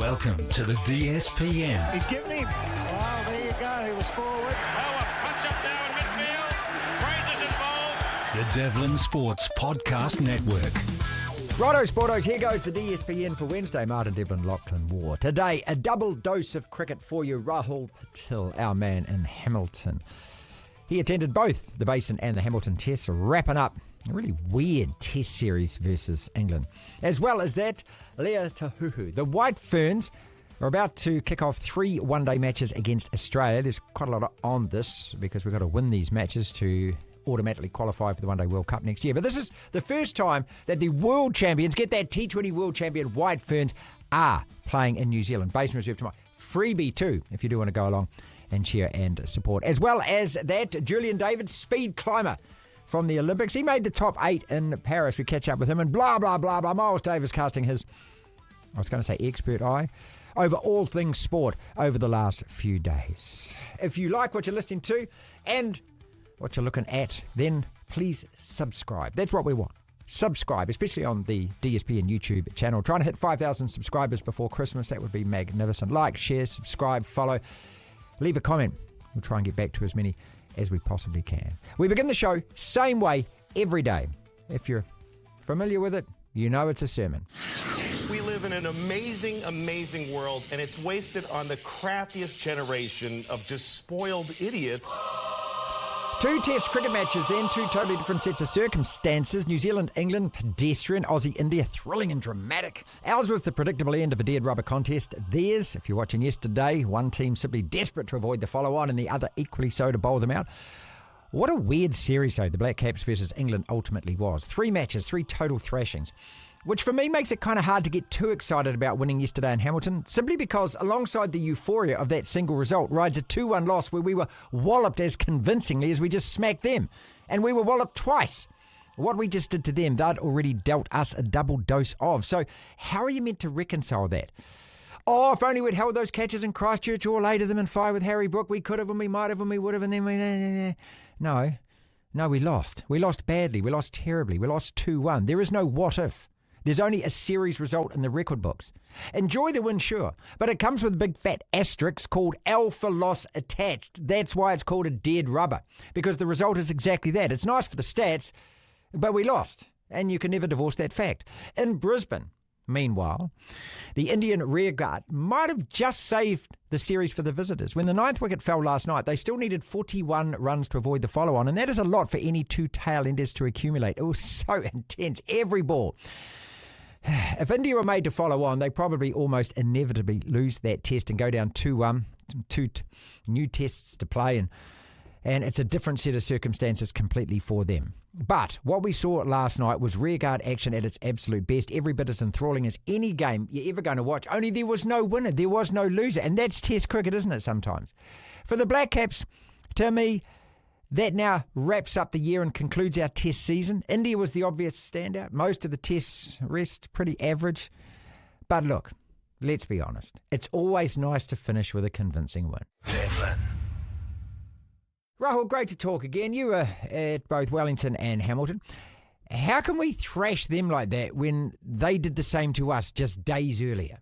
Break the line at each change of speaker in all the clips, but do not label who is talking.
Welcome to the DSPN.
He's given him. Well, there you go. He was forward.
Oh, a punch up now in midfield. Fraser's involved.
The Devlin Sports Podcast Network.
Righto, Sportos, here goes the DSPN for Wednesday. Marty, Devlin, Lachlan Waugh. Today, a double dose of cricket for you. Rahul Patil, our man in Hamilton. He attended both the Basin and the Hamilton tests, wrapping up a really weird test series versus England. As well as that, Lea Tahuhu. The White Ferns are about to kick off 3 one-day matches against Australia. There's quite a lot on this because we've got to win these matches to automatically qualify for the One Day World Cup next year. But this is the first time that the world champions, get that T20 world champion White Ferns, are playing in New Zealand. Basin reserve tomorrow. Freebie too, if you do want to go along and cheer and support. As well as that, Julian David, speed climber from the Olympics. He made the top 8 in Paris. We catch up with him and blah, blah, blah, blah. Miles Davis casting his, I was going to say expert eye, over all things sport over the last few days. If you like what you're listening to and what you're looking at, then please subscribe. That's what we want. Subscribe, especially on the DSPN YouTube channel. Trying to hit 5,000 subscribers before Christmas. That would be magnificent. Like, share, subscribe, follow. Leave a comment. We'll try and get back to as many as we possibly can. We begin the show same way every day. If you're familiar with it, you know it's a sermon.
We live in an amazing, amazing world, and it's wasted on the crappiest generation of just spoiled idiots.
2 test cricket matches then, 2 totally different sets of circumstances. New Zealand, England, pedestrian. Aussie, India, thrilling and dramatic. Ours was the predictable end of a dead rubber contest. Theirs, if you're watching yesterday, one team simply desperate to avoid the follow-on and the other equally so to bowl them out. What a weird series, though, the Black Caps versus England ultimately was. 3 matches, 3 total thrashings, which for me makes it kind of hard to get too excited about winning yesterday in Hamilton, simply because alongside the euphoria of that single result rides a 2-1 loss where we were walloped as convincingly as we just smacked them. And we were walloped twice. What we just did to them, they'd already dealt us a double dose of. So how are you meant to reconcile that? Oh, if only we'd held those catches in Christchurch or laid them in 5 with Harry Brook. We could have and we might have and we would have and then we... No, we lost. We lost badly. We lost terribly. We lost 2-1. There is no what if. There's only a series result in the record books. Enjoy the win, sure, but it comes with a big fat asterisk called alpha loss attached. That's why it's called a dead rubber, because the result is exactly that. It's nice for the stats, but we lost, and you can never divorce that fact. In Brisbane, meanwhile, the Indian rearguard might have just saved the series for the visitors. When the 9th wicket fell last night, they still needed 41 runs to avoid the follow-on, and that is a lot for any 2 tail-enders to accumulate. It was so intense, every ball. If India were made to follow on, they probably almost inevitably lose that test and go down 2-1, 2 new tests to play, and it's a different set of circumstances completely for them. But what we saw last night was rearguard action at its absolute best, every bit as enthralling as any game you're ever going to watch, only there was no winner, there was no loser, and that's test cricket, isn't it, sometimes? For the Black Caps, to me, that now wraps up the year and concludes our test season. India was the obvious standout. Most of the tests rest pretty average. But look, let's be honest. It's always nice to finish with a convincing win.
Devlin.
Rahul, great to talk again. You were at both Wellington and Hamilton. How can we thrash them like that when they did the same to us just days earlier?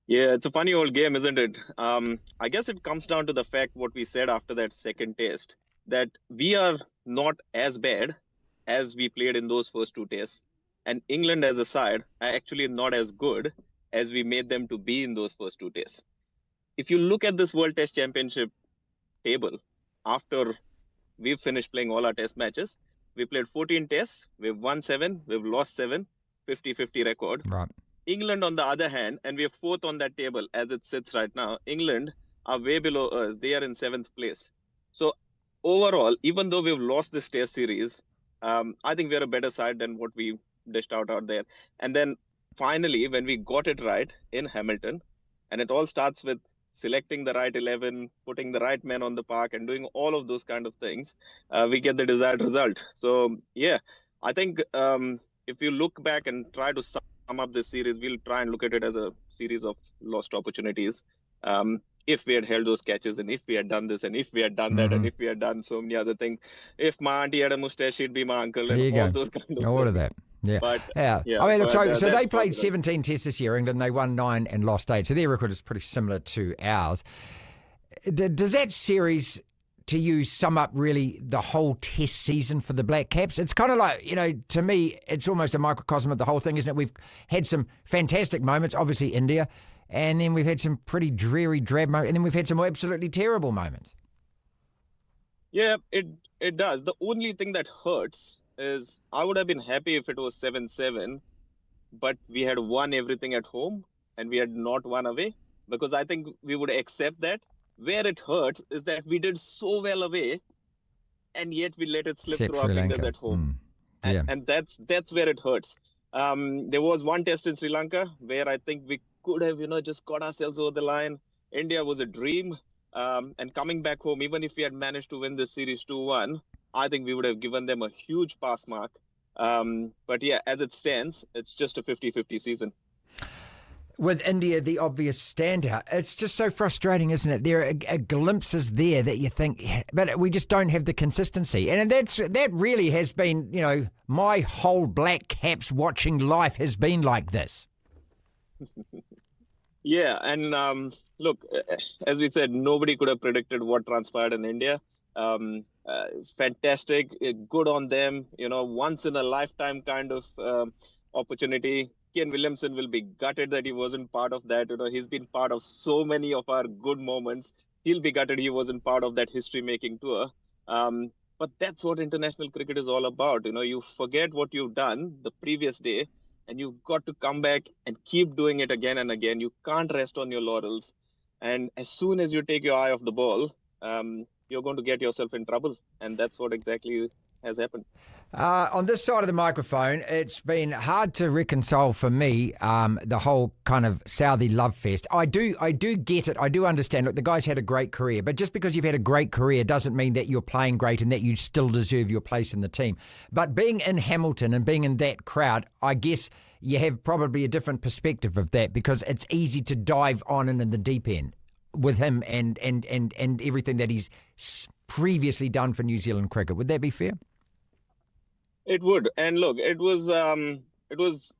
Yeah, it's a funny old game, isn't it? I guess it comes down to the fact what we said after that second test, that we are not as bad as we played in those first 2 tests. And England as a side are actually not as good as we made them to be in those first 2 tests. If you look at this World Test Championship table, after we've finished playing all our test matches, we played 14 tests, we've won 7, we've lost 7, 50-50 record.
Right.
England, on the other hand, and we are 4th on that table as it sits right now, England are way below us. They are in 7th place. So overall, even though we've lost this test series, I think we're a better side than what we dished out there. And then finally, when we got it right in Hamilton, and it all starts with selecting the right 11, putting the right men on the park and doing all of those kind of things, we get the desired result. So, yeah, I think if you look back and try to sum up this series, we'll try and look at it as a series of lost opportunities. If we had held those catches and if we had done this and if we had done that and if we had done so many other things. If my auntie had a mustache, she'd be my uncle and all those kind of
all
things.
of that. Yeah.
But,
I mean, look, so they
that's
played
positive.
17 tests this year, England. They won 9 and lost 8. So their record is pretty similar to ours. Does that series, to you, sum up really the whole test season for the Black Caps? It's kind of like, to me, it's almost a microcosm of the whole thing, isn't it? We've had some fantastic moments, obviously India, and then we've had some pretty dreary, drab moments, and then we've had some absolutely terrible moments.
Yeah, it does. The only thing that hurts is I would have been happy if it was 7-7, but we had won everything at home and we had not won away, because I think we would accept that. Where it hurts is that we did so well away and yet we let it slip through our fingers at home.
Yeah.
And that's where it hurts. There was one test in Sri Lanka where I think we could have, just got ourselves over the line. India was a dream. And coming back home, even if we had managed to win this series 2-1, I think we would have given them a huge pass mark. But yeah, as it stands, it's just a 50-50 season.
With India, the obvious standout, it's just so frustrating, isn't it? There are glimpses there that you think, but we just don't have the consistency. And that really has been, my whole Black Caps watching life has been like this.
Yeah, and look, as we said, nobody could have predicted what transpired in India. Fantastic, good on them. Once in a lifetime kind of opportunity. Ken Williamson will be gutted that he wasn't part of that. He's been part of so many of our good moments. He'll be gutted he wasn't part of that history-making tour. But that's what international cricket is all about. You forget what you've done the previous day, and you've got to come back and keep doing it again and again. You can't rest on your laurels. And as soon as you take your eye off the ball, you're going to get yourself in trouble. And that's what exactly has happened.
On this side of the microphone, it's been hard to reconcile for me the whole kind of Saudi love fest. I do get it. I do understand. Look, the guy's had a great career, but just because you've had a great career doesn't mean that you're playing great and that you still deserve your place in the team. But being in Hamilton and being in that crowd, I guess you have probably a different perspective of that, because it's easy to dive on in the deep end with him and everything that he's previously done for New Zealand cricket. Would that be fair?
It would. And look, it was,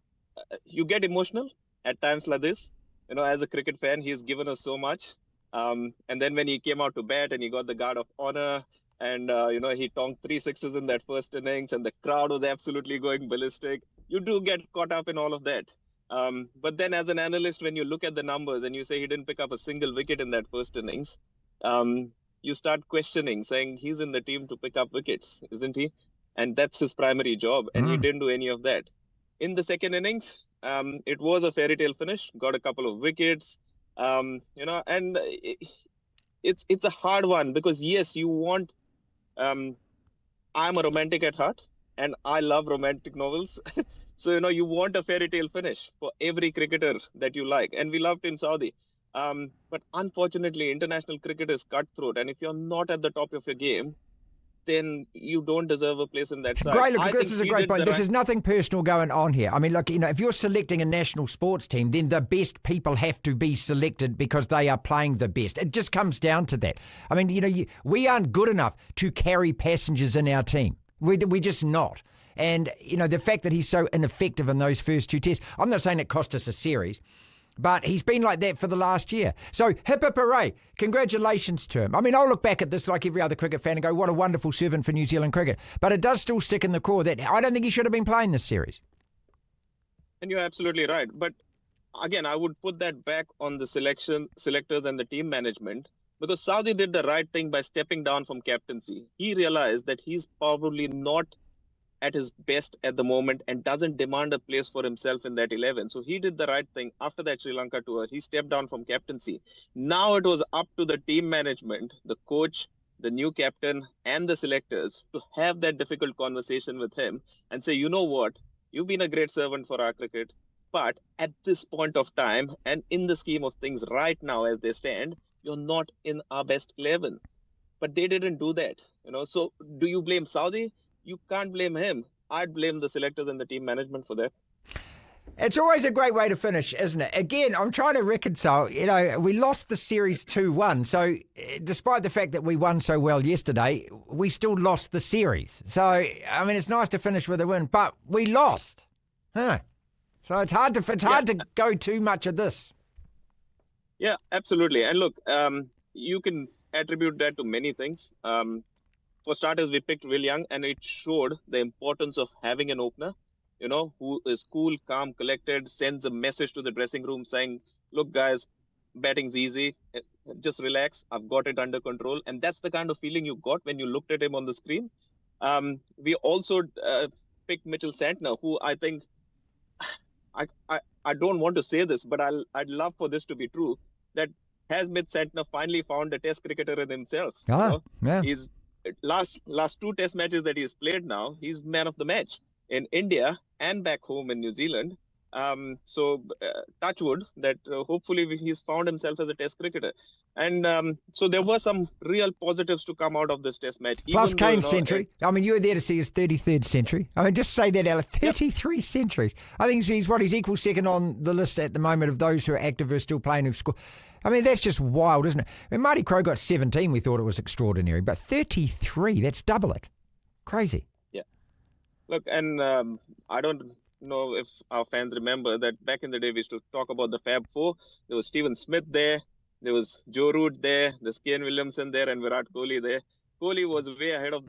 you get emotional at times like this. As a cricket fan, he's given us so much. And then when he came out to bat and he got the guard of honor and, he tonked 3 sixes in that first innings and the crowd was absolutely going ballistic, you do get caught up in all of that. But then as an analyst, when you look at the numbers and you say he didn't pick up a single wicket in that first innings, you start questioning, saying he's in the team to pick up wickets, isn't he? And that's his primary job. And he didn't do any of that. In the second innings, it was a fairy tale finish, got a couple of wickets, and it's a hard one because, yes, you want, I'm a romantic at heart and I love romantic novels. So, you want a fairy tale finish for every cricketer that you like. And we love Team Saudi. But unfortunately, international cricket is cutthroat. And if you're not at the top of your game, then you don't deserve a place in that side.
Great, look, this is a great point. This is nothing personal going on here. I mean, look, if you're selecting a national sports team, then the best people have to be selected because they are playing the best. It just comes down to that. I mean, we aren't good enough to carry passengers in our team. We're just not. And, the fact that he's so ineffective in those first 2 tests, I'm not saying it cost us a series, but he's been like that for the last year. So, hip hip hooray. Congratulations to him. I mean, I'll look back at this like every other cricket fan and go, what a wonderful servant for New Zealand cricket. But it does still stick in the core that I don't think he should have been playing this series.
And you're absolutely right. But again, I would put that back on the selectors and the team management, because Saudi did the right thing by stepping down from captaincy. He realized that he's probably not at his best at the moment and doesn't demand a place for himself in that 11. So he did the right thing. After that Sri Lanka tour, he stepped down from captaincy. Now it was up to the team management, the coach, the new captain, and the selectors to have that difficult conversation with him and say, you know what, you've been a great servant for our cricket, but at this point of time and in the scheme of things right now as they stand, you're not in our best 11. But they didn't do that. So do you blame Saudi? You can't blame him. I'd blame the selectors and the team management for that.
It's always a great way to finish, isn't it? Again, I'm trying to reconcile. We lost the series 2-1. So despite the fact that we won so well yesterday, we still lost the series. So, I mean, it's nice to finish with a win, but we lost. Huh. So it's hard to go too much of this.
Yeah, absolutely. And look, you can attribute that to many things. For starters, we picked Will Young, and it showed the importance of having an opener, who is cool, calm, collected, sends a message to the dressing room saying, look, guys, batting's easy. Just relax. I've got it under control. And that's the kind of feeling you got when you looked at him on the screen. We also picked Mitchell Santner, who I think, I don't want to say this, but I'd love for this to be true, that has Mitch Santner finally found a test cricketer in himself.
Yeah.
He's last 2 test matches that he's played now, he's man of the match in India and back home in New Zealand. So touch wood that hopefully he's found himself as a test cricketer. And so there were some real positives to come out of this test match.
Plus Kane's century. I mean, you were there to see his 33rd century. I mean, just say that out of 33 centuries. I think he's equal second on the list at the moment of those who are active who are still playing who've scored. I mean, that's just wild, isn't it? When Marty Crowe got 17, we thought it was extraordinary. But 33, that's double it. Crazy.
Yeah. Look, and I don't know if our fans remember that back in the day we used to talk about the Fab Four. There was Stephen Smith there, there was Joe Root there, there's Kane Williamson there, and Virat Kohli there. Kohli was way ahead of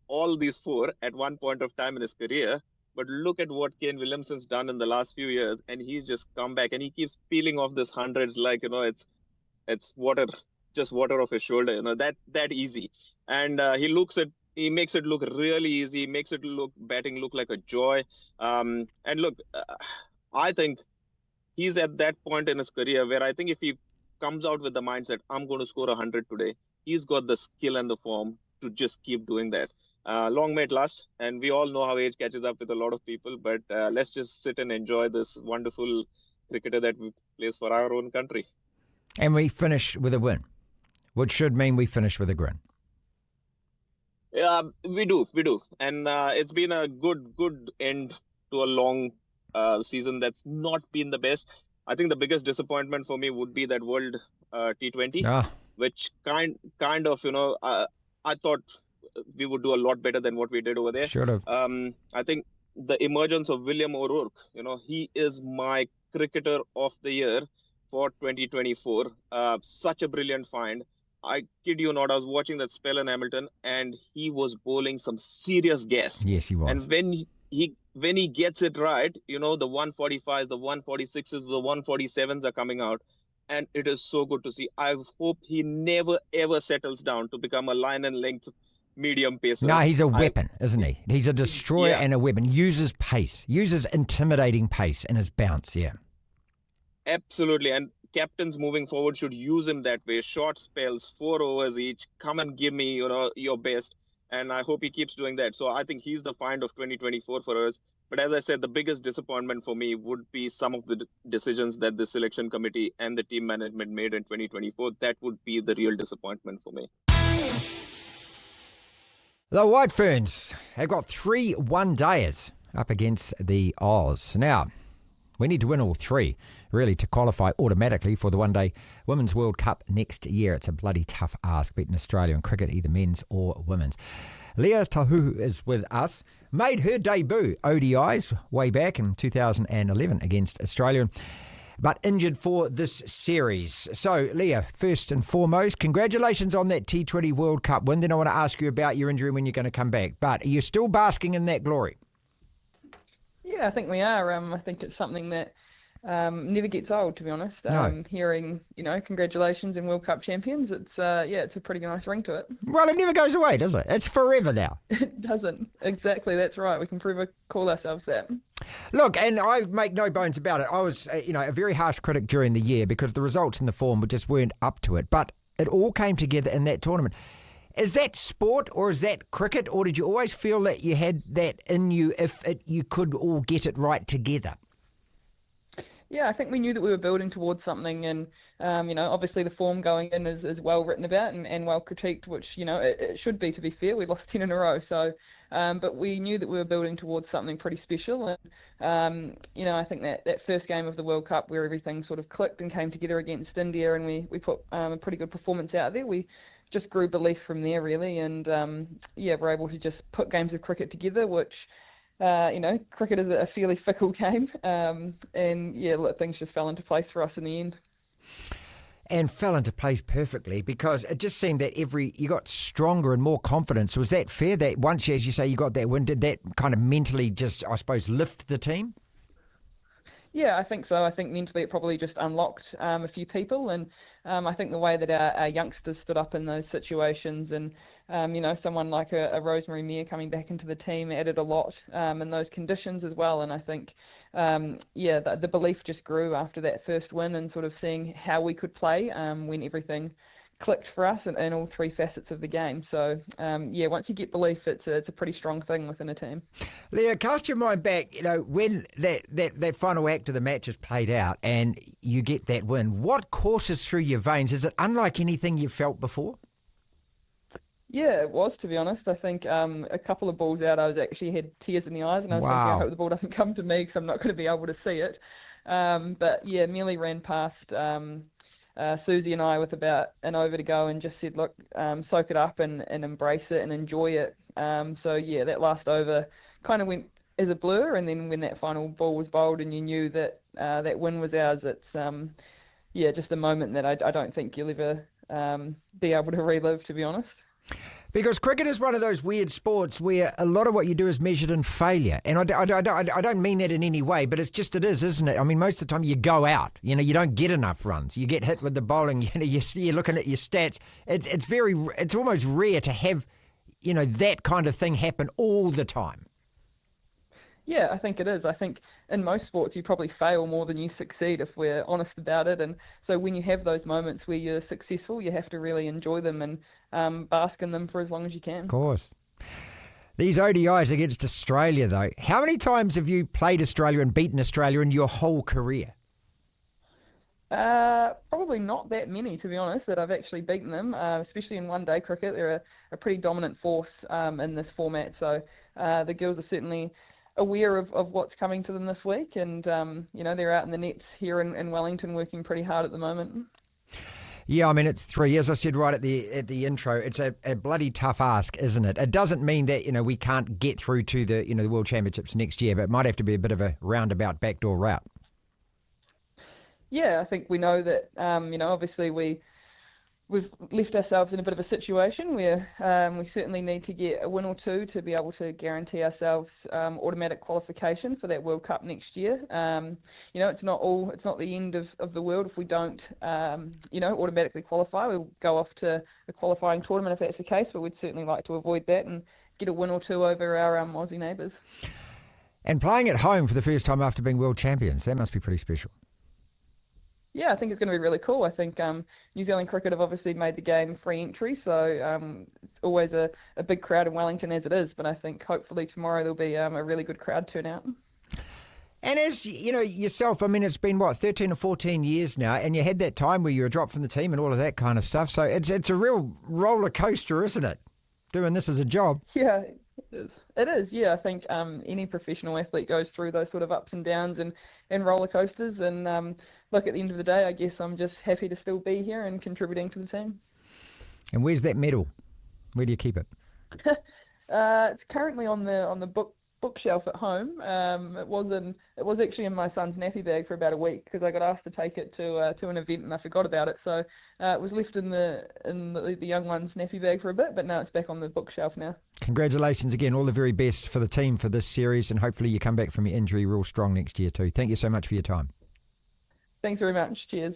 all these four at one point of time in his career. But look at what Kane Williamson's done in the last few years, and he's just come back and he keeps peeling off this hundreds like it's water, just water off his shoulder, that easy. And he makes it look really easy, makes it batting look like a joy. And look, I think he's at that point in his career where I think if he comes out with the mindset, I'm going to score 100 today, he's got the skill and the form to just keep doing that. Long may it last, and we all know how age catches up with a lot of people, but let's just sit and enjoy this wonderful cricketer that plays for our own country.
And we finish with a win, which should mean we finish with a grin.
Yeah, we do. And it's been a good end to a long season that's not been the best. I think the biggest disappointment for me would be that World T20, which kind of, I thought we would do a lot better than what we did over there.
Should have.
I think the emergence of William O'Rourke, he is my cricketer of the year for 2024. Such a brilliant find. I kid you not, I was watching that spell in Hamilton and he was bowling some serious gas.
Yes, he was.
And when he gets it right, the 145s, the 146s, the 147s are coming out. And it is so good to see. I hope he never, ever settles down to become a line and length medium pacer.
No, he's a weapon, isn't he? He's a destroyer and a weapon. Uses pace, uses intimidating pace in his bounce, yeah.
Absolutely. And captains moving forward should use him that way. Short spells, 4 overs each. Come and give me, your best. And I hope he keeps doing that. So I think he's the find of 2024 for us. But as I said, the biggest disappointment for me would be some of the decisions that the selection committee and the team management made in 2024. That would be the real disappointment for me.
The White Ferns have got 3 one-dayers up against the Oz. Now, we need to win all 3, really, to qualify automatically for the one-day Women's World Cup next year. It's a bloody tough ask, beating Australia in cricket, either men's or women's. Lea Tahuhu is with us. Made her debut ODIs way back in 2011 against Australia, but injured for this series. So, Lea, first and foremost, congratulations on that T20 World Cup win. Then I want to ask you about your injury when you're going to come back. But are you still basking in that glory?
Yeah, I think we are. I think it's something that never gets old, to be honest.
No.
Hearing, congratulations and World Cup champions, it's a pretty nice ring to it.
Well, it never goes away, does it? It's forever now.
It doesn't. Exactly, that's right. We can call ourselves that.
Look, and I make no bones about it. I was, a very harsh critic during the year because the results and the form just weren't up to it. But it all came together in that tournament. Is that sport or is that cricket, or did you always feel that you had that in you if you could all get it right together?
Yeah, I think we knew that we were building towards something, and obviously the form going in is well written about and well critiqued, which it should be, to be fair. We lost 10 in a row, so but we knew that we were building towards something pretty special, and I think that first game of the World Cup where everything sort of clicked and came together against India, and we put a pretty good performance out there. We just grew belief from there, really, and we're able to just put games of cricket together, which cricket is a fairly fickle game, and look, things just fell into place for us in the end.
And fell into place perfectly, because it just seemed that you got stronger and more confidence. Was that fair? That once, as you say, you got that win, did that kind of mentally just, I suppose, lift the team? Yeah, I think so. I think mentally it probably just unlocked a few people, and I think the way that our youngsters stood up in those situations, and someone like a Rosemary Meir coming back into the team added a lot in those conditions as well. And I think, the belief just grew after that first win, and sort of seeing how we could play when everything clicked for us in all three facets of the game. So, once you get belief, it's a pretty strong thing within a team. Lea, cast your mind back, when that final act of the match is played out and you get that win, what courses through your veins? Is it unlike anything you've felt before? Yeah, it was, to be honest. I think a couple of balls out, I actually had tears in the eyes, and I was thinking, I hope the ball doesn't come to me because I'm not going to be able to see it. Nearly ran past Susie and I with about an over to go, and just said, look, soak it up and embrace it and enjoy it. That last over kind of went as a blur, and then when that final ball was bowled and you knew that that win was ours, it's just a moment that I don't think you'll ever be able to relive, to be honest. Because cricket is one of those weird sports where a lot of what you do is measured in failure. And I don't mean that in any way, but it is, isn't it? I mean, most of the time you go out, you don't get enough runs. You get hit with the bowling, you're looking at your stats. It's almost rare to have, that kind of thing happen all the time. Yeah, I think it is. I think in most sports you probably fail more than you succeed, if we're honest about it. And so when you have those moments where you're successful, you have to really enjoy them and bask in them for as long as you can. Of course. These ODIs against Australia, though, how many times have you played Australia and beaten Australia in your whole career? Probably not that many, to be honest, that I've actually beaten them, especially in one-day cricket. They're a pretty dominant force in this format. So the girls are certainly aware of what's coming to them this week, and they're out in the nets here in Wellington working pretty hard at the moment. Yeah, I mean, it's 3 years. I said right at the intro, it's a bloody tough ask, isn't it? It doesn't mean that we can't get through to the the World Championships next year, but it might have to be a bit of a roundabout backdoor route. Yeah, I think we know that obviously we've left ourselves in a bit of a situation where we certainly need to get a win or two to be able to guarantee ourselves automatic qualification for that World Cup next year. It's not the end of the world if we don't, automatically qualify. We'll go off to a qualifying tournament if that's the case, but we'd certainly like to avoid that and get a win or two over our Aussie neighbours. And playing at home for the first time after being world champions, that must be pretty special. Yeah, I think it's going to be really cool. I think New Zealand cricket have obviously made the game free entry, so it's always a big crowd in Wellington as it is, but I think hopefully tomorrow there'll be a really good crowd turnout. And as yourself, I mean, it's been 13 or 14 years now, and you had that time where you were dropped from the team and all of that kind of stuff, so it's a real roller coaster, isn't it, doing this as a job? Yeah, it is. Yeah, I think any professional athlete goes through those sort of ups and downs and roller coasters, and look, at the end of the day, I guess I'm just happy to still be here and contributing to the team. And where's that medal? Where do you keep it? It's currently on the bookshelf at home. It was actually in my son's nappy bag for about a week because I got asked to take it to an event and I forgot about it. So it was left in the young one's nappy bag for a bit, but now it's back on the bookshelf now. Congratulations again. All the very best for the team for this series, and hopefully you come back from your injury real strong next year too. Thank you so much for your time. Thanks very much. Cheers.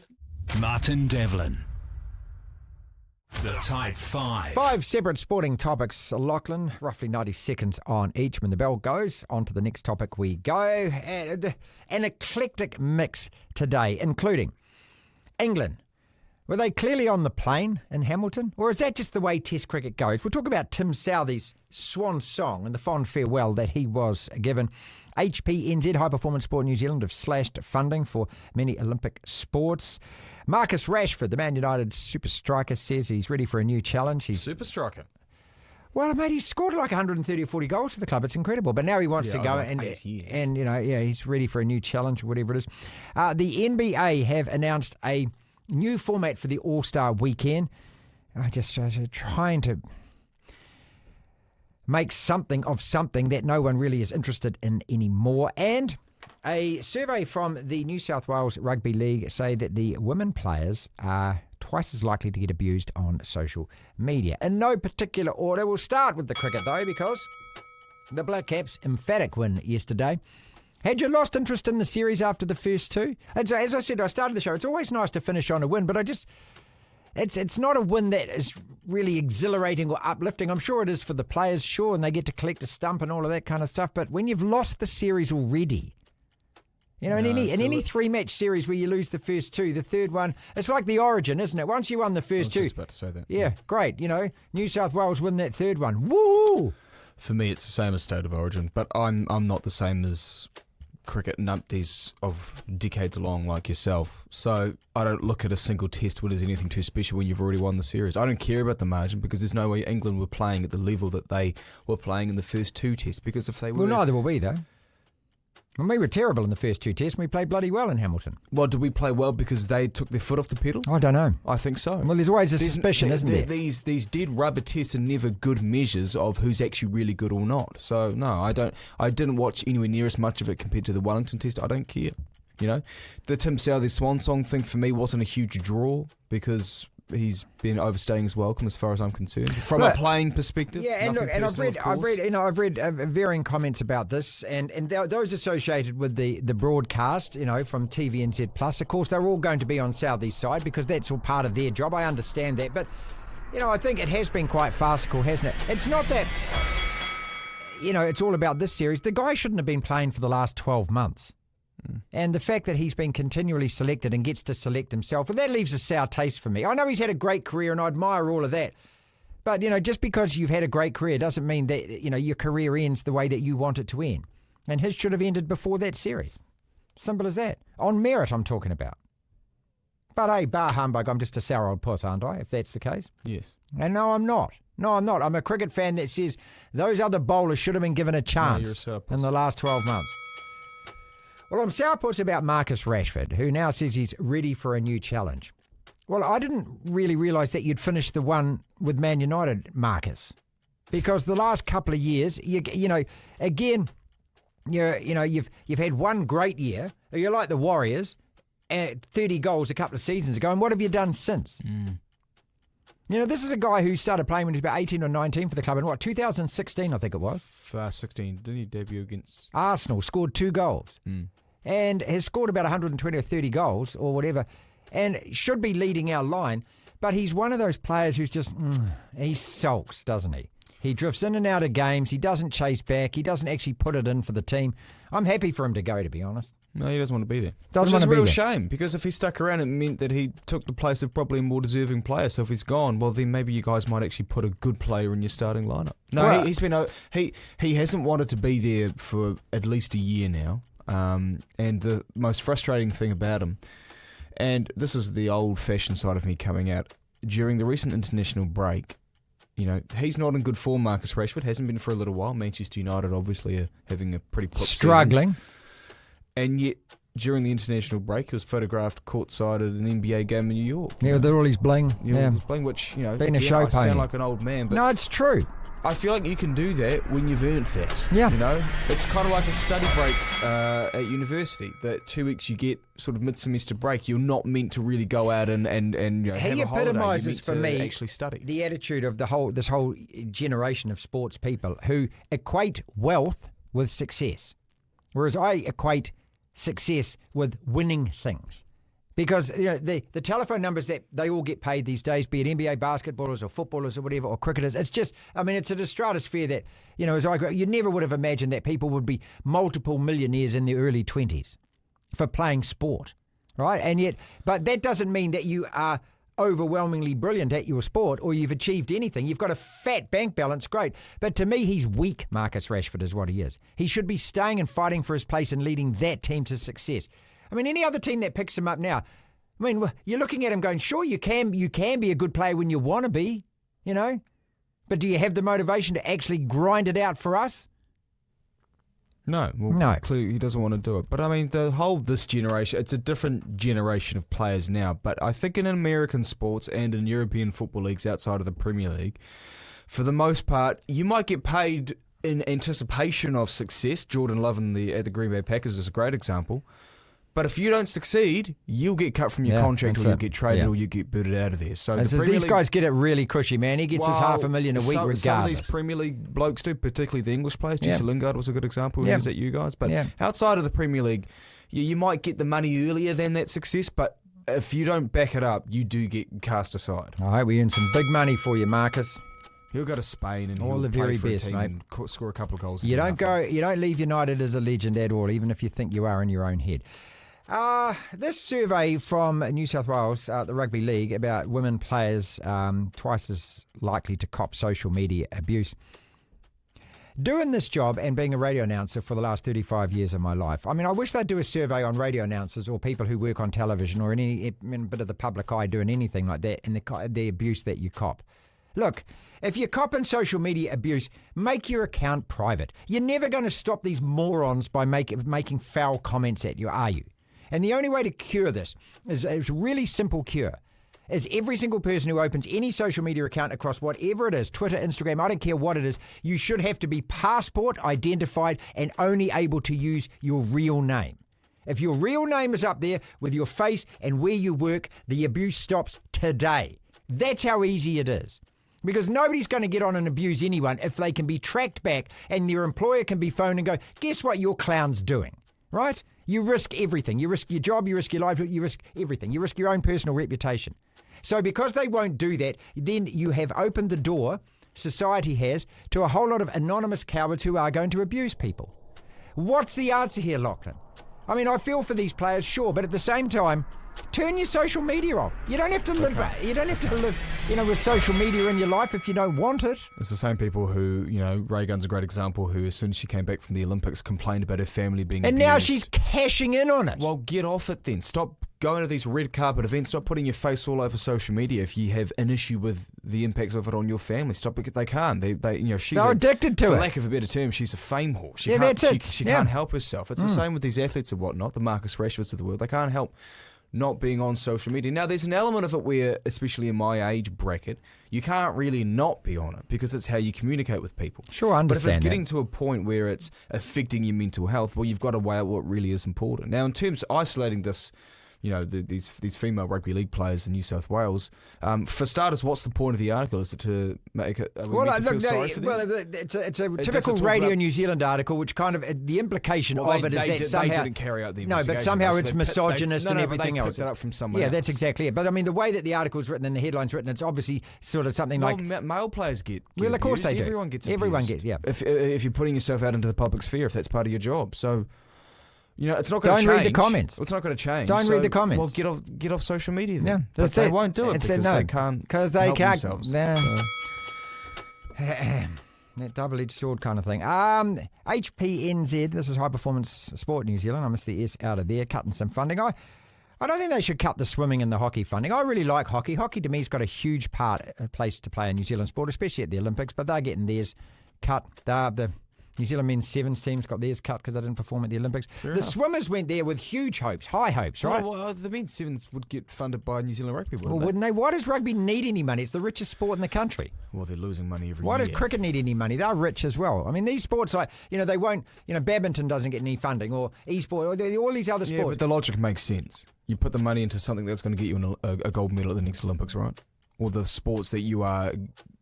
Martin Devlin. The Tight Five. 5 separate sporting topics, Lachlan, roughly 90 seconds on each. When the bell goes, on to the next topic we go. And an eclectic mix today, including England. Were they clearly on the plane in Hamilton? Or is that just the way Test cricket goes? We'll talk about Tim Southey's swan song and the fond farewell that he was given. HPNZ, High Performance Sport New Zealand, have slashed funding for many Olympic sports. Marcus Rashford, the Man United super striker, says he's ready for a new challenge. Super striker? Well, mate, he's scored like 130 or 40 goals for the club. It's incredible. But now he wants to go and he's ready for a new challenge or whatever it is. The NBA have announced a new format for the All-Star weekend. I just trying to
make something of something that no one really is interested in anymore. And a survey from the New South Wales Rugby League say that the women players are twice as likely to get abused on social media. In no particular order, we'll start with the cricket though, because the Black Caps' emphatic win yesterday. Had you lost interest in the series after the first two? As I said, I started the show, it's always nice to finish on a win, but it's not a win that is really exhilarating or uplifting. I'm sure it is for the players, sure, and they get to collect a stump and all of that kind of stuff, but when you've lost the series already, in any three-match series where you lose the first two, the third one, it's like the Origin, isn't it? Once you won the first two.
I was just about to say that.
Yeah, great. New South Wales win that third one. Woo!
For me, it's the same as State of Origin, but I'm not the same as cricket numpties of decades long like yourself. So I don't look at a single test win as anything too special when you've already won the series. I don't care about the margin because there's no way England were playing at the level that they were playing in the first two tests. Because if they were,
well, neither will we though. Well, we were terrible in the first two tests and we played bloody well in Hamilton.
Well, did we play well because they took their foot off the pedal?
I don't know.
I think so.
Well, there's always a suspicion, isn't there?
These dead rubber tests are never good measures of who's actually really good or not. So, no, I didn't watch anywhere near as much of it compared to the Wellington test. I don't care. The Tim Southee Swan Song thing for me wasn't a huge draw because he's been overstaying his welcome as far as I'm concerned from a playing perspective.
Yeah, and look, and I've read varying comments about this, and those associated with the broadcast, from TVNZ Plus. Of course, they're all going to be on Southee's side because that's all part of their job. I understand that, but I think it has been quite farcical, hasn't it? It's not that it's all about this series. The guy shouldn't have been playing for the last 12 months. And the fact that he's been continually selected and gets to select himself, and that leaves a sour taste for me. I know he's had a great career and I admire all of that. But, just because you've had a great career doesn't mean that, your career ends the way that you want it to end. And his should have ended before that series. Simple as that. On merit, I'm talking about. But hey, bar humbug, I'm just a sour old puss, aren't I, if that's the case?
Yes.
And no, I'm not. I'm a cricket fan that says those other bowlers should have been given a chance in the last 12 months. Well, I'm sourpuss about Marcus Rashford, who now says he's ready for a new challenge. Well, I didn't really realise that you'd finished the one with Man United, Marcus, because the last couple of years, you've had one great year. You're like the Warriors, 30 goals a couple of seasons ago, and what have you done since? This is a guy who started playing when he was about 18 or 19 for the club in 2016, I think it was.
16. Didn't he debut against
Arsenal? Scored 2 goals. And has scored about 120 or 30 goals or whatever, and should be leading our line. But he's one of those players who's just, he sulks, doesn't he? He drifts in and out of games. He doesn't chase back. He doesn't actually put it in for the team. I'm happy for him to go, to be honest.
No, he doesn't want to be there.
Which is a real
shame, because if he stuck around, it meant that he took the place of probably a more deserving player. So if he's gone, well, then maybe you guys might actually put a good player in your starting lineup. No, right. He hasn't wanted to be there for at least a year now. And the most frustrating thing about him, and this is the old-fashioned side of me coming out, during the recent international break, he's not in good form, Marcus Rashford. Hasn't been for a little while. Manchester United obviously are having a pretty poor
struggling.
Season. And yet, during the international break, he was photographed courtside at an NBA game in New York.
Yeah, with all his bling.
His bling, which,
being a show
I
pony.
sound like an old man. But
no, it's true.
I feel like you can do that when you've earned that.
Yeah.
It's kind of like a study break at university. That 2 weeks you get sort of mid-semester break, you're not meant to really go out and have a holiday. He
epitomises for me
actually study.
The attitude of this whole generation of sports people who equate wealth with success, whereas I equate success with winning things. Because the telephone numbers that they all get paid these days, be it NBA basketballers or footballers or whatever, or cricketers, it's just, it's a stratosphere that, as I grow, you never would have imagined that people would be multiple millionaires in their early 20s for playing sport, right? And yet, but that doesn't mean that you are overwhelmingly brilliant at your sport or you've achieved anything. You've got a fat bank balance, great. But to me, he's weak, Marcus Rashford is what he is. He should be staying and fighting for his place and leading that team to success. Any other team that picks him up now, you're looking at him going, sure, you can be a good player when you want to be, but do you have the motivation to actually grind it out for us?
No.
No.
Clearly he doesn't want to do it. But this generation, it's a different generation of players now. But I think in American sports and in European football leagues outside of the Premier League, for the most part, you might get paid in anticipation of success. Jordan Love at the Green Bay Packers is a great example. But if you don't succeed, you'll get cut from your contract, or you'll get traded, or you get booted out of there. So
these guys get it really cushy, man. He gets his $500,000 a week regardless.
Some of these Premier League blokes do, particularly the English players. Jesse Lingard was a good example when he was at you guys. But outside of the Premier League, you might get the money earlier than that success, but if you don't back it up, you do get cast aside.
All right, we earn some big money for you, Marcus.
He'll go to Spain and
all the very best, mate.
And score a couple of goals.
You don't leave United as a legend at all, even if you think you are in your own head. This survey from New South Wales, the Rugby League, about women players twice as likely to cop social media abuse. Doing this job and being a radio announcer for the last 35 years of my life, I mean, I wish they'd do a survey on radio announcers or people who work on television or in any bit of the public eye doing anything like that and the abuse that you cop. Look, if you're copping social media abuse, make your account private. You're never going to stop these morons by making foul comments at you, are you? And the only way to cure this is a really simple cure. Is every single person who opens any social media account across whatever it is, Twitter, Instagram, I don't care what it is, you should have to be passport identified and only able to use your real name. If your real name is up there with your face and where you work, the abuse stops today. That's how easy it is. Because nobody's going to get on and abuse anyone if they can be tracked back and their employer can be phoned and go, guess what your clown's doing, right? You risk everything. You risk your job, you risk your livelihood, you risk everything. You risk your own personal reputation. So because they won't do that, then you have opened the door, society has, to a whole lot of anonymous cowards who are going to abuse people. What's the answer here, Lachlan? I mean, I feel for these players, sure, but at the same time, turn your social media off. You don't have to live. You don't have to live, with social media in your life if you don't want it.
It's the same people who, Ray Gunn's a great example. Who, as soon as she came back from the Olympics, complained about her family being
and
abused.
now she's cashing in on it.
Well, get off it then. Stop going to these red carpet events. Stop putting your face all over social media if you have an issue with the impacts of it on your family. Stop because they can't. They're addicted to it. For lack of a better term, she's a fame whore. She can't help herself. It's the same with these athletes and whatnot. The Marcus Rashfords of the world. They can't help not being on social media. Now, there's an element of it where, especially in my age bracket, you can't really not be on it because it's how you communicate with people.
Sure, I understand.
But if it's getting to a point where it's affecting your mental health, well, you've got to weigh out what really is important. Now, in terms of isolating this, these female rugby league players in New South Wales. For starters, what's the point of the article? Is it to make it? Sorry for them?
Well, it's a typical Radio New Zealand article, which kind of the implication of it is that somehow
they didn't carry out the investigation.
No, but somehow it's misogynist and everything else.
Picked it up from somewhere else.
That's exactly it. But I mean, the way that the article's written and the headline's written, it's obviously sort of something like
male players get.
Well, of course they do.
Everyone gets.
Everyone gets. Yeah.
If you're putting yourself out into the public sphere, if that's part of your job, so. It's not going to change.
Don't read the comments.
It's not going to change.
Don't read the comments.
Well, get off social media then.
Yeah,
but they won't do it because they can't.
Because they can't.
Themselves.
That double-edged sword kind of thing. HPNZ, this is High Performance Sport New Zealand. I missed the S out of there, cutting some funding. I don't think they should cut the swimming and the hockey funding. I really like hockey. Hockey to me has got a huge place to play in New Zealand sport, especially at the Olympics, but they're getting theirs cut. The New Zealand men's sevens team's got theirs cut because they didn't perform at the Olympics. The swimmers went there with huge hopes, high hopes, right?
Well, the men's sevens would get funded by New Zealand Rugby,
wouldn't they? Why does rugby need any money? It's the richest sport in the countly.
Well, they're losing money every year.
Why does cricket need any money? They're rich as well. I mean, these sports, they won't, badminton doesn't get any funding, or e-sport, or all these other sports.
Yeah, but the logic makes sense. You put the money into something that's going to get you a gold medal at the next Olympics, right? Or the sports that you are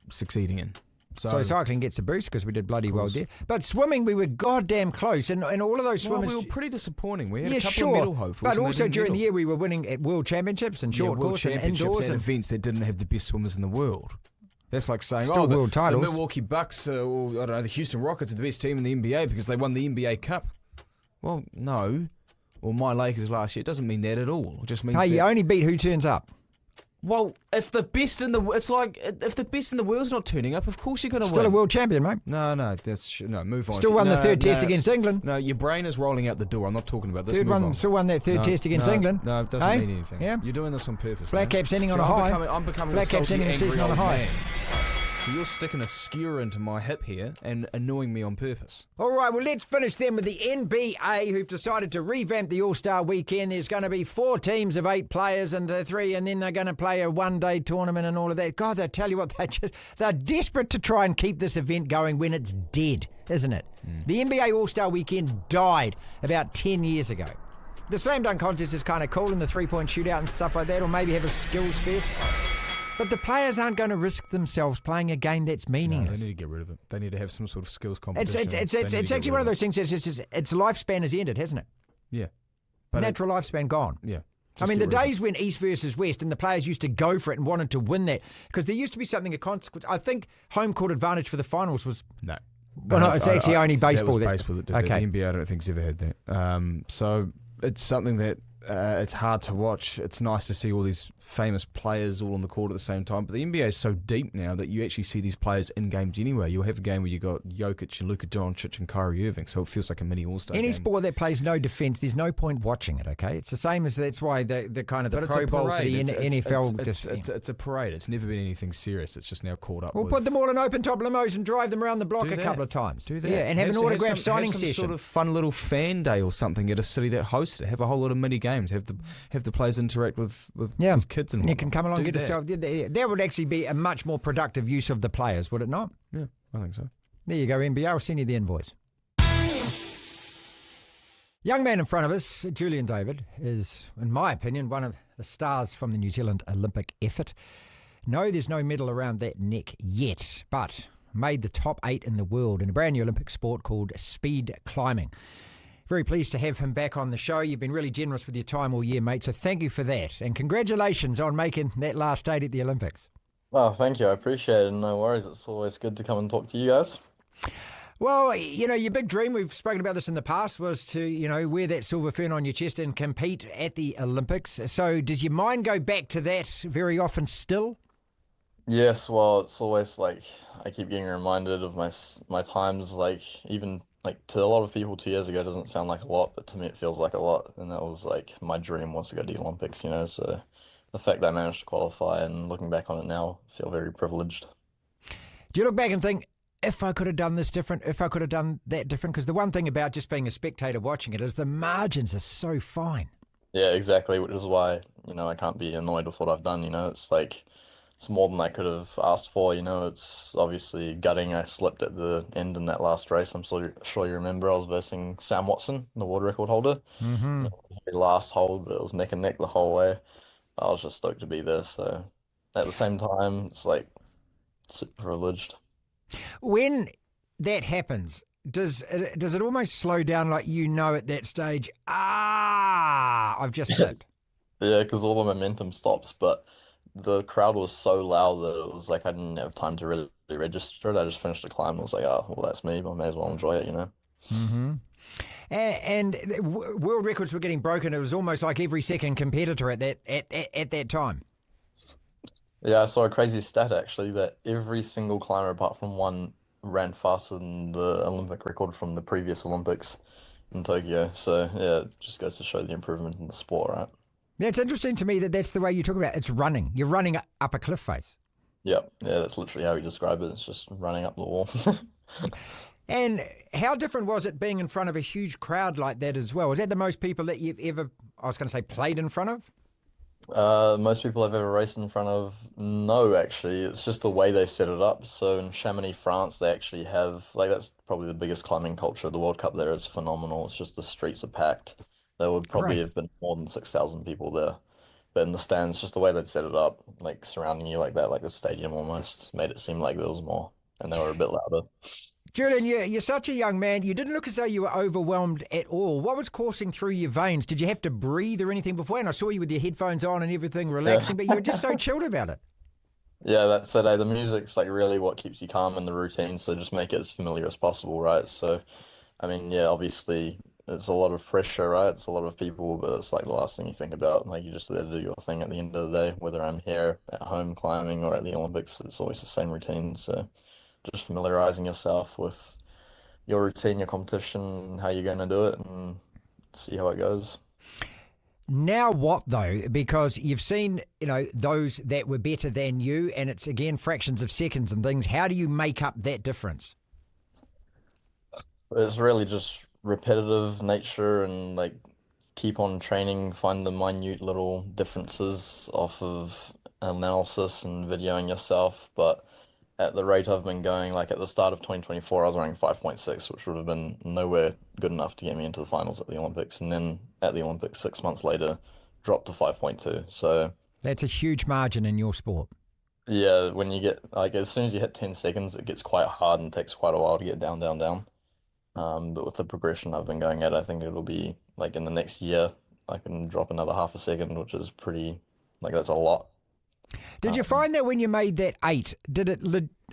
succeeding in.
So cycling gets a boost because we did bloody well there. But swimming, we were goddamn close. And all of those swimmers...
Well, we were pretty disappointing. We had a couple of medal hopefuls.
But also during the year, we were winning at World Championships and short course and indoors.
And events that didn't have the best swimmers in the world. That's like saying,
world titles.
The Milwaukee Bucks or, I don't know, the Houston Rockets are the best team in the NBA because they won the NBA Cup. Well, no. Or my Lakers last year. It doesn't mean that at all. It just means
you only beat who turns up.
Well, if the best in the world's not turning up, of course you're going to win.
Still a world champion, mate.
No, move on.
Still won the third test against England.
No, your brain is rolling out the door. I'm not talking about this.
Still won that third test against England.
No, it doesn't mean anything.
Yeah.
You're doing this on purpose.
Black Caps ending on a high.
I'm becoming
Black Caps ending the season on a high.
You're sticking a skewer into my hip here and annoying me on purpose.
All right, well, let's finish then with the NBA, who've decided to revamp the All-Star Weekend. There's going to be 4 teams of 8 players and then they're going to play a one-day tournament and all of that. God, I tell you what, they're desperate to try and keep this event going when it's dead, isn't it? The NBA All-Star Weekend died about 10 years ago. The slam dunk contest is kind of cool and the three-point shootout and stuff like that, or maybe have a skills fest. But the players aren't going to risk themselves playing a game that's meaningless.
No, they need to get rid of it. They need to have some sort of skills competition.
It's actually one of those things. Its lifespan has ended, hasn't it?
Yeah. But
natural lifespan gone.
Yeah.
I mean, the days when East versus West and the players used to go for it and wanted to win that, because there used to be something of consequence. I think home court advantage for the finals was...
No.
Well, no, it's actually only baseball.
That was baseball that did that. The NBA, I don't think, has ever had that. So it's something that it's hard to watch. It's nice to see all these famous players all on the court at the same time. But the NBA is so deep now that you actually see these players in games anyway. You'll have a game where you got Jokic and Luka Doncic and Kyrie Irving, so it feels like a mini All-Star game.
Any sport that plays no defence, there's no point watching it, okay? It's the same as that's why the kind of the Pro Bowl for the NFL...
It's a parade. It's never been anything serious. It's just now caught up with...
We'll put them all in open-top limos and drive them around the block a couple of times.
Do that.
Yeah, and have an autograph signing session.
Have some sort of fun little fan day or something at a city that hosts it. Have a whole lot of mini games. Have the players interact with kids and
you can come along and get
that.
yourself... That would actually be a much more productive use of the players, would it not?
Yeah, I think so.
There you go, NBA. I'll send you the invoice. Young man in front of us, Julian David, is, in my opinion, one of the stars from the New Zealand Olympic effort. No, there's no medal around that neck yet, but made the top 8 in the world in a brand new Olympic sport called speed climbing. Very pleased to have him back on the show. You've been really generous with your time all year, mate, so thank you for that. And congratulations on making that last 8 at the Olympics.
Oh, thank you. I appreciate it. No worries. It's always good to come and talk to you guys.
Well, you know, your big dream, we've spoken about this in the past, was to, you know, wear that silver fern on your chest and compete at the Olympics. So does your mind go back to that very often still?
Yes, well, it's always like I keep getting reminded of my times, like even like to a lot of people 2 years ago doesn't sound like a lot, but to me it feels like a lot. And that was like my dream was to go to the Olympics, you know, so the fact that I managed to qualify and looking back on it now, I feel very privileged.
Do you look back and think, if I could have done this different, if I could have done that different? Because the one thing about just being a spectator watching it is the margins are so fine.
Yeah, exactly, which is why, you know, I can't be annoyed with what I've done, you know, it's like, it's more than I could have asked for, you know, it's obviously gutting. I slipped at the end in that last race. I'm sure you remember I was versing Sam Watson, the world record holder.
Mm-hmm.
Last hold, but it was neck and neck the whole way. I was just stoked to be there, so at the same time, it's like super privileged.
When that happens, does it almost slow down, like, you know, at that stage, I've just slipped?
Yeah, because all the momentum stops, but the crowd was so loud that it was like I didn't have time to really register it. I just finished the climb and was like, oh, well, that's me, but I may as well enjoy it, you know?
Mm-hmm. And world records were getting broken. It was almost like every second competitor at that time.
Yeah, I saw a crazy stat actually that every single climber apart from one ran faster than the Olympic record from the previous Olympics in Tokyo. So yeah, it just goes to show the improvement in the sport, right?
Yeah, it's interesting to me that that's the way you talk about it. It's running. You're running up a cliff face.
Yep. Yeah, that's literally how we describe it. It's just running up the wall.
And how different was it being in front of a huge crowd like that as well? Was that the most people that you've ever, I was going to say, played in front of?
Most people I've ever raced in front of, no, actually. It's just the way they set it up. So in Chamonix, France, they actually have, like, that's probably the biggest climbing culture. The World Cup there is phenomenal. It's just the streets are packed. There would probably have been more than 6,000 people there. But in the stands, just the way they'd set it up, like surrounding you like that, like a stadium almost, made it seem like there was more. And they were a bit louder.
Julian, you're such a young man. You didn't look as though you were overwhelmed at all. What was coursing through your veins? Did you have to breathe or anything before? And I saw you with your headphones on and everything relaxing, but you were just so chilled about it.
Yeah, that's it. The music's like really what keeps you calm in the routine, so just make it as familiar as possible, right? So, I mean, yeah, obviously it's a lot of pressure, right? It's a lot of people, but it's like the last thing you think about. Like, you're just there to do your thing at the end of the day, whether I'm here at home climbing or at the Olympics, it's always the same routine. So just familiarizing yourself with your routine, your competition, how you're going to do it, and see how it goes.
Now what though? Because you've seen, those that were better than you, and it's again fractions of seconds and things. How do you make up that difference?
It's really just repetitive nature and like keep on training, find the minute little differences off of analysis and videoing yourself. But at the rate I've been going, like at the start of 2024, I was running 5.6, which would have been nowhere good enough to get me into the finals at the Olympics. And then at the Olympics, 6 months later, dropped to 5.2. So
that's a huge margin in your sport.
Yeah, when you get, like, as soon as you hit 10 seconds, it gets quite hard and takes quite a while to get down, down, down. But with the progression I've been going at, I think it'll be like in the next year, I can drop another half a second, which is pretty, like, that's a lot.
Did you find that when you made that 8, did it,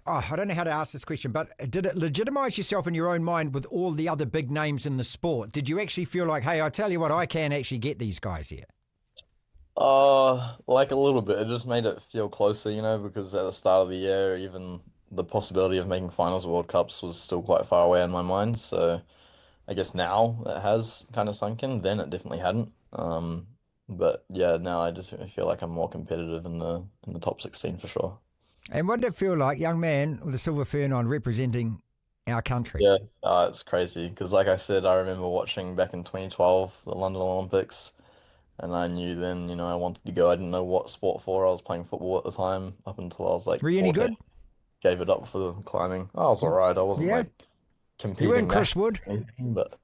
I don't know how to ask this question, but did it legitimize yourself in your own mind with all the other big names in the sport? Did you actually feel like, hey, I tell you what, I can actually get these guys here?
Like a little bit. It just made it feel closer, because at the start of the year, even the possibility of making finals of World Cups was still quite far away in my mind. So I guess now it has kind of sunk in. Then it definitely hadn't. But yeah, now I just feel like I'm more competitive in the top 16 for sure.
And what did it feel like, young man with a silver fern on, representing our country?
Yeah, it's crazy because, like I said, I remember watching back in 2012 the London Olympics, and I knew then, I wanted to go. I didn't know what sport for. I was playing football at the time up until I was like
Were you any
14.
good?
Gave it up for climbing. I was all right. I wasn't like competing.
You weren't Chris
nationally
Wood?
or anything, but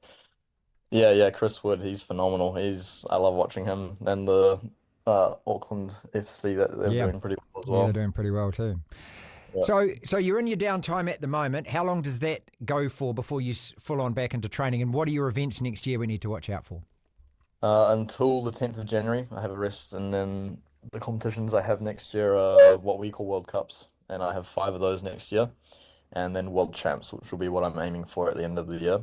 yeah, Chris Wood, he's phenomenal. I love watching him and the Auckland FC that they're doing pretty well as well.
Yeah, they're doing pretty well too.
Yeah.
So you're in your downtime at the moment. How long does that go for before you full on back into training? And what are your events next year we need to watch out for?
Until the 10th of January, I have a rest, and then the competitions I have next year are what we call World Cups, and I have 5 of those next year, and then World Champs, which will be what I'm aiming for at the end of the year.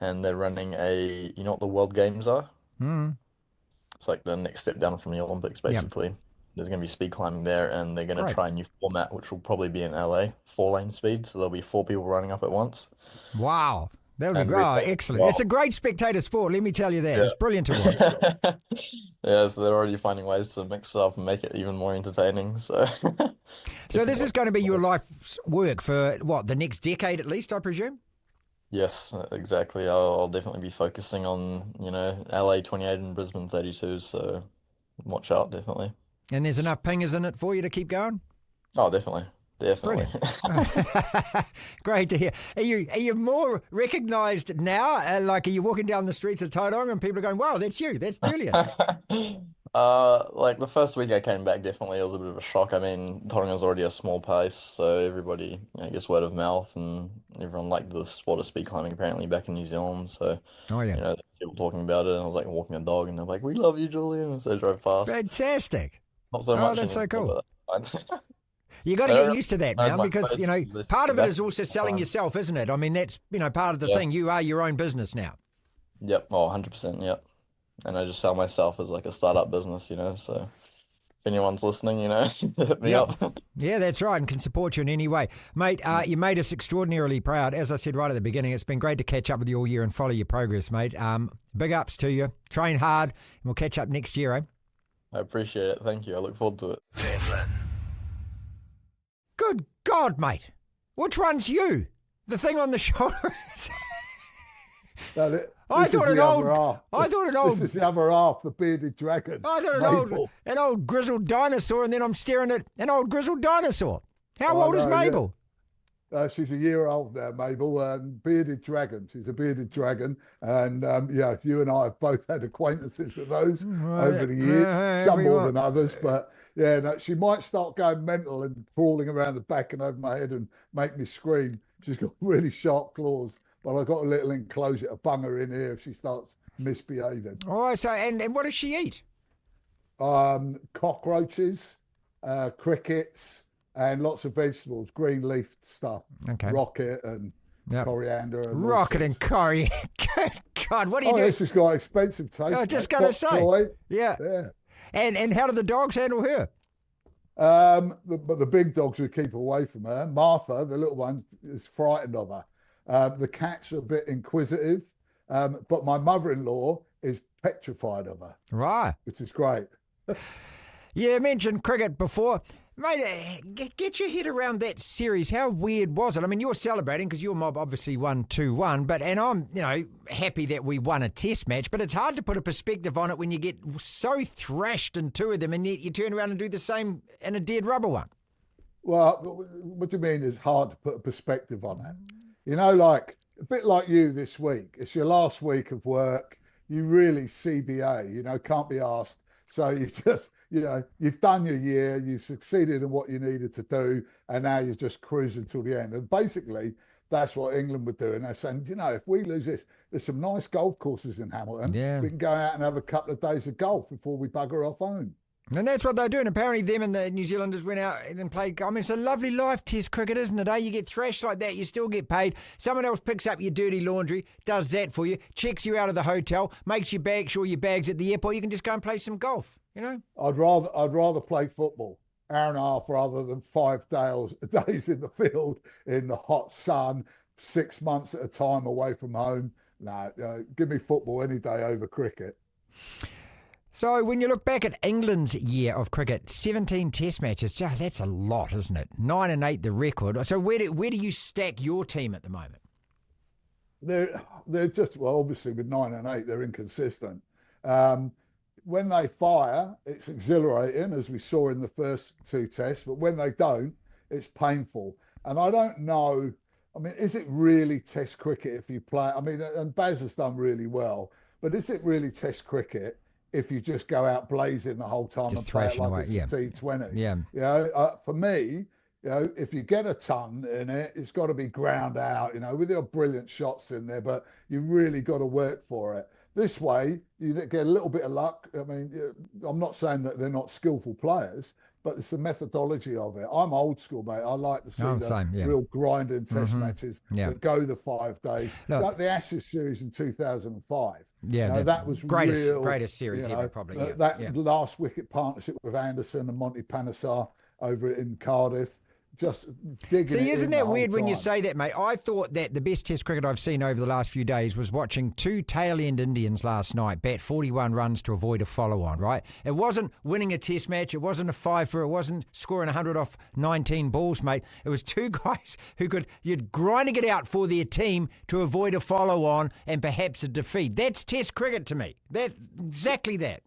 And they're running you know what the World Games are? It's like the next step down from the Olympics, basically. Yep. There's going to be speed climbing there, and they're going to try a new format, which will probably be in LA, 4-lane speed, so there'll be 4 people running up at once.
Wow. That would be great. Excellent. It's a great spectator sport, let me tell you that. Yeah. It's brilliant to watch.
Yeah, so they're already finding ways to mix it up and make it even more entertaining. So
this is going to be your life's work for, what, the next decade at least, I presume?
Yes, exactly. I'll definitely be focusing on, LA 28 and Brisbane 32, so watch out, definitely.
And there's enough pingers in it for you to keep going?
Oh, definitely. Definitely.
Great to hear. Are you more recognised now? Like, are you walking down the streets of Tauranga and people are going, wow, that's you, that's Julian?
Like the first week I came back, definitely it was a bit of a shock. I mean, Tauranga's already a small place, so everybody, I guess, word of mouth, and everyone liked the sport of speed climbing apparently back in New Zealand. So, people talking about it, and I was like walking a dog, and they're like, "We love you, Julian," and so I drove past.
Fantastic.
Not so much.
That's so cool.
But
you got to get used to that now, because part of it is also selling yourself, isn't it? I mean, that's part of the thing. You are your own business now.
Yep. Oh, 100%. Yep. And I just sell myself as like a startup business, so if anyone's listening, hit me up.
Yeah, that's right, and can support you in any way. Mate, you made us extraordinarily proud. As I said right at the beginning, it's been great to catch up with you all year and follow your progress, mate. Big ups to you. Train hard, and we'll catch up next year, eh?
I appreciate it. Thank you. I look forward to it.
Devlin.
Good God, mate. Which one's you? The thing on the shoulders? I thought
This is the other half, the bearded dragon.
I thought an old grizzled dinosaur, and then I'm staring at an old grizzled dinosaur. How old is Mabel?
Yeah. She's a year old now, Mabel. Bearded dragon. She's a bearded dragon. And you and I have both had acquaintances with those over the years. Some more than others. But she might start going mental and crawling around the back and over my head and make me scream. She's got really sharp claws. But I've got a little enclosure to bung her in here if she starts misbehaving.
Oh, so and what does she eat?
Cockroaches, crickets, and lots of vegetables, green leaf stuff.
Okay.
Rocket and coriander. And
rocket and coriander. God, what are you doing?
This has got expensive taste.
I was just going to say. Yeah. And how do the dogs handle her?
The big dogs would keep away from her. Martha, the little one, is frightened of her. The cats are a bit inquisitive, but my mother-in-law is petrified of her.
Right.
Which is great.
Yeah, I mentioned cricket before. Mate, get your head around that series. How weird was it? I mean, you're celebrating because your mob obviously won 2-1, and I'm, happy that we won a test match, but it's hard to put a perspective on it when you get so thrashed in two of them and yet you turn around and do the same in a dead rubber one.
Well, what do you mean it's hard to put a perspective on it? Like a bit like you this week. It's your last week of work. You really CBA, can't be asked. So you just, you've done your year, you've succeeded in what you needed to do, and now you're just cruising till the end. And basically, that's what England were doing. They're saying, if we lose this, there's some nice golf courses in Hamilton.
Yeah.
We can go out and have a couple of days of golf before we bugger off home.
And that's what they're doing. Apparently them and the New Zealanders went out and played. I mean, it's a lovely life, test cricket, isn't it? You get thrashed like that, you still get paid. Someone else picks up your dirty laundry, does that for you, checks you out of the hotel, makes you sure your bag's at the airport. You can just go and play some golf,
I'd rather play football, hour and a half, rather than 5 days in the field in the hot sun, 6 months at a time away from home. Give me football any day over cricket.
So when you look back at England's year of cricket, 17 test matches, that's a lot, isn't it? 9-8 the record. So where do you stack your team at the moment?
They're just, obviously with 9-8, they're inconsistent. When they fire, it's exhilarating, as we saw in the first 2 tests, but when they don't, it's painful. And I don't know, is it really test cricket if you play? And Baz has done really well, but is it really test cricket if you just go out blazing the whole time
just
and play it like
away.
it's a T20?
Yeah.
For me, if you get a ton in it, it's got to be ground out, with your brilliant shots in there, but you really got to work for it. This way, you get a little bit of luck. I'm not saying that they're not skillful players, but it's the methodology of it. I'm old school, mate. I like to see real grinding test matches that go the 5 days. Like the Ashes series in 2005.
Yeah,
that was
greatest series ever, probably.
Last wicket partnership with Anderson and Monty Panesar over in Cardiff. Just digging.
See, isn't that weird when you
time.
say that, mate? I thought that the best test cricket I've seen over the last few days was watching 2 tail-end Indians last night bat 41 runs to avoid a follow-on, right? It wasn't winning a test match. It wasn't a 5-for. It wasn't scoring 100 off 19 balls, mate. It was 2 guys you're grinding it out for their team to avoid a follow-on and perhaps a defeat. That's test cricket to me. Exactly that.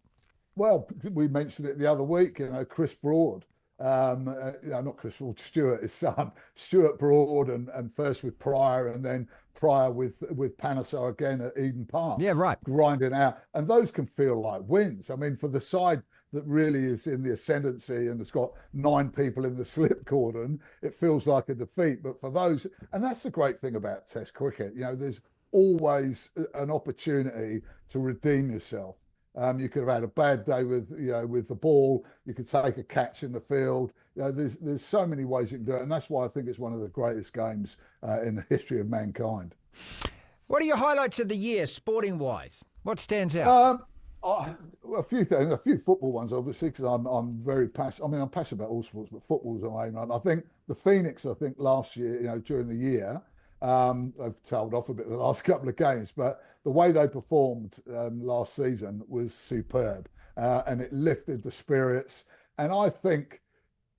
Well, we mentioned it the other week, Chris Broad. Not Chris Broad, Stuart, his son, Stuart Broad, and first with Pryor, and then Pryor with Panesar again at Eden Park.
Yeah, right.
Grinding out. And those can feel like wins. For the side that really is in the ascendancy and it's got 9 people in the slip cordon, it feels like a defeat. But for those, and that's the great thing about Test cricket, there's always an opportunity to redeem yourself. You could have had a bad day with the ball. You could take a catch in the field. There's so many ways you can do it, and that's why I think it's one of the greatest games in the history of mankind.
What are your highlights of the year, sporting wise? What stands out?
A few things, a few football ones, obviously, because I'm very passionate. I'm passionate about all sports, but football's the main one. I think the Phoenix. Last year, during the year, they've tailed off a bit the last couple of games, but the way they performed last season was superb, and it lifted the spirits. And I think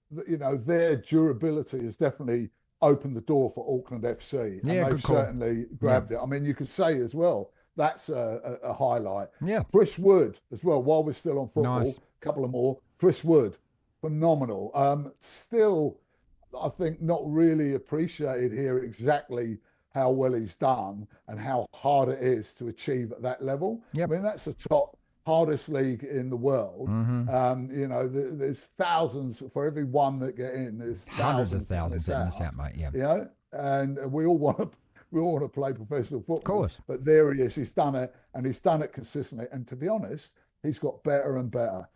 that, their durability has definitely opened the door for Auckland FC, and they've certainly grabbed it. You could say as well, that's a highlight.
Yeah.
Chris Wood as well, while we're still on football,
Nice.
a couple of more. Chris Wood, phenomenal. Still, I think not really appreciated here exactly how well he's done and how hard it is to achieve at that level.
Yep.
That's the top hardest league in the world.
Mm-hmm.
There's thousands for every one that get in. There's
Hundreds of thousands that miss out, mate. Yeah.
And we all want to play professional football.
Of course.
But there he is. He's done it, and he's done it consistently. And to be honest, he's got better and better.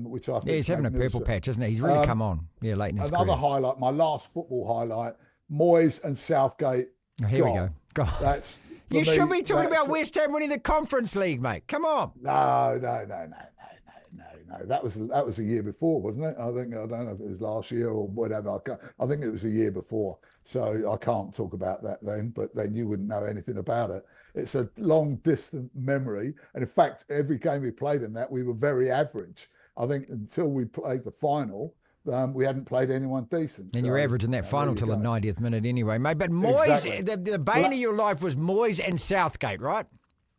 Which I think
he's having a purple patch, isn't he? He's really come on. Yeah, late in his
another
career.
highlight, my last football highlight, Moyes and Southgate.
Oh, here we go. God.
That's
You should be talking about West Ham winning the Conference League, mate. Come on.
No. No, that was a year before, wasn't it? I don't know if it was last year or whatever. I think it was a year before. So I can't talk about that then, but then you wouldn't know anything about it. It's a long distant memory. And in fact, every game we played in that, we were very average. I think until we played the final, we hadn't played anyone decent.
And you're averaging that final till the 90th minute anyway, mate. But Moyes, exactly. the bane of your life was Moyes and Southgate, right?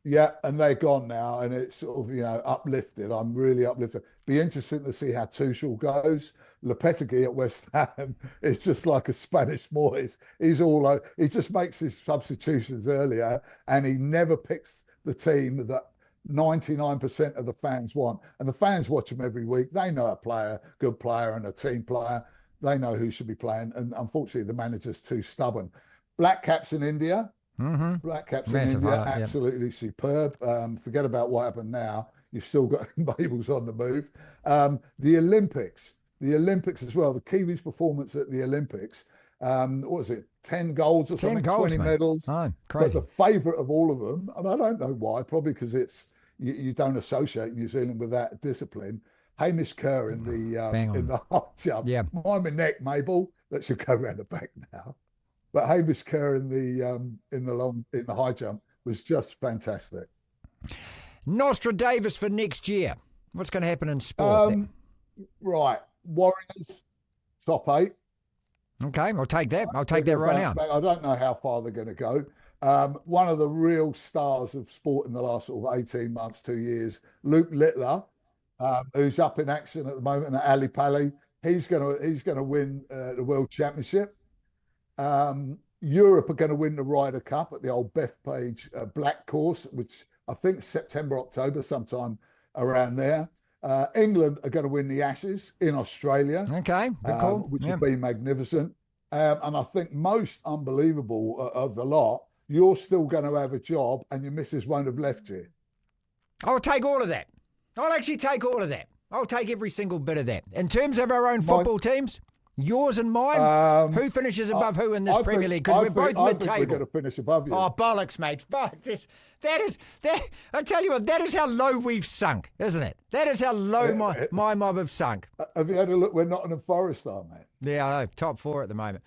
Yeah, and they're gone now, and it's sort of, uplifted. I'm really uplifted. Be interesting to see how Tuchel goes. Lopetegui at West Ham is just like a Spanish Moyes. He just makes his substitutions earlier, and he never picks the team that 99% of the fans want. And the fans watch him every week. They know a good player and a team player. They know who should be playing. And unfortunately, the manager's too stubborn. Black Caps in India. Mm-hmm. Black Caps in India, absolutely superb. Forget about what happened now. You've still got Mabel's on the move. The Olympics as well. The Kiwis' performance at the Olympics. What was it? 10 goals or something, 20 medals.
Oh, crazy.
But the favourite of all of them, and I don't know why, probably because you don't associate New Zealand with that discipline. Hamish Kerr in the high jump.
Yeah.
Mind my neck, Mabel. That should go around the back now. But Hamish Kerr in the high jump was just fantastic.
Nostradamus for next year. What's going to happen in sport?
Right, Warriors top 8.
Okay, I'll take that. I'll take that right now.
I don't know how far they're going to go. One of the real stars of sport in the last sort of 18 months, 2 years, Luke Littler, who's up in action at the moment at Ali Pali. He's going to win the World Championship. Europe are going to win the Ryder Cup at the old Bethpage Black course, which I think September, October, sometime around there. England are going to win the Ashes in Australia.
Okay, good call.
Which would be magnificent. And I think most unbelievable of the lot, you're still going to have a job and your missus won't have left you.
I'll take all of that. I'll actually take all of that. I'll take every single bit of that. In terms of our own football teams, yours and mine, who finishes above who in this Premier League? Because we're both mid-table.
I think we're going to finish above you.
Oh, bollocks, mate. I tell you what, that is how low we've sunk, isn't it? That is how low my mob have sunk.
Have you had a look where Nottingham Forest are, mate?
Yeah, I know. Top 4 at the moment.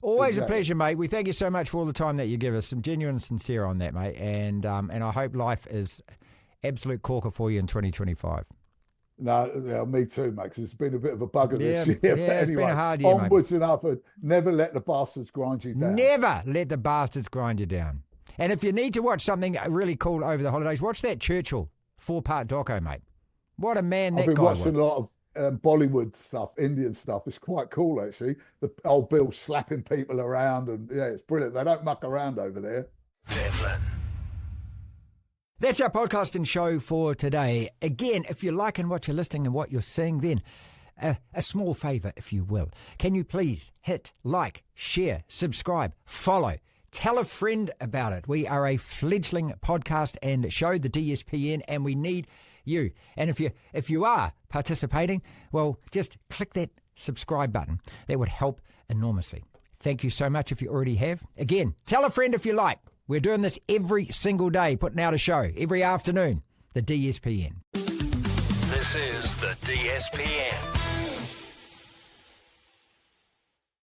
Always a pleasure, mate. We thank you so much for all the time that you give us. Some genuine, sincere on that, mate. And I hope life is absolute corker for you in 2025.
No, me too, mate, because it's been a bit of a bugger this year.
Yeah,
but
it's
anyway,
been a hard year,
onwards and upward. Never let the bastards grind you down.
Never let the bastards grind you down. And if you need to watch something really cool over the holidays, watch that Churchill 4-part doco, mate. What a man that guy was.
I've been watching a lot of Bollywood stuff, Indian stuff. It's quite cool, actually. The old Bill slapping people around, and yeah, it's brilliant. They don't muck around over there.
Devlin.
That's our podcasting show for today. Again, if you're liking what you're listening and what you're seeing, then a small favour, if you will. Can you please hit like, share, subscribe, follow, tell a friend about it. We are a fledgling podcast and show, the DSPN, and we need you. And if you are participating, well, just click that subscribe button. That would help enormously. Thank you so much if you already have. Again, tell a friend if you like. We're doing this every single day, putting out a show every afternoon. The DSPN.
This is the DSPN.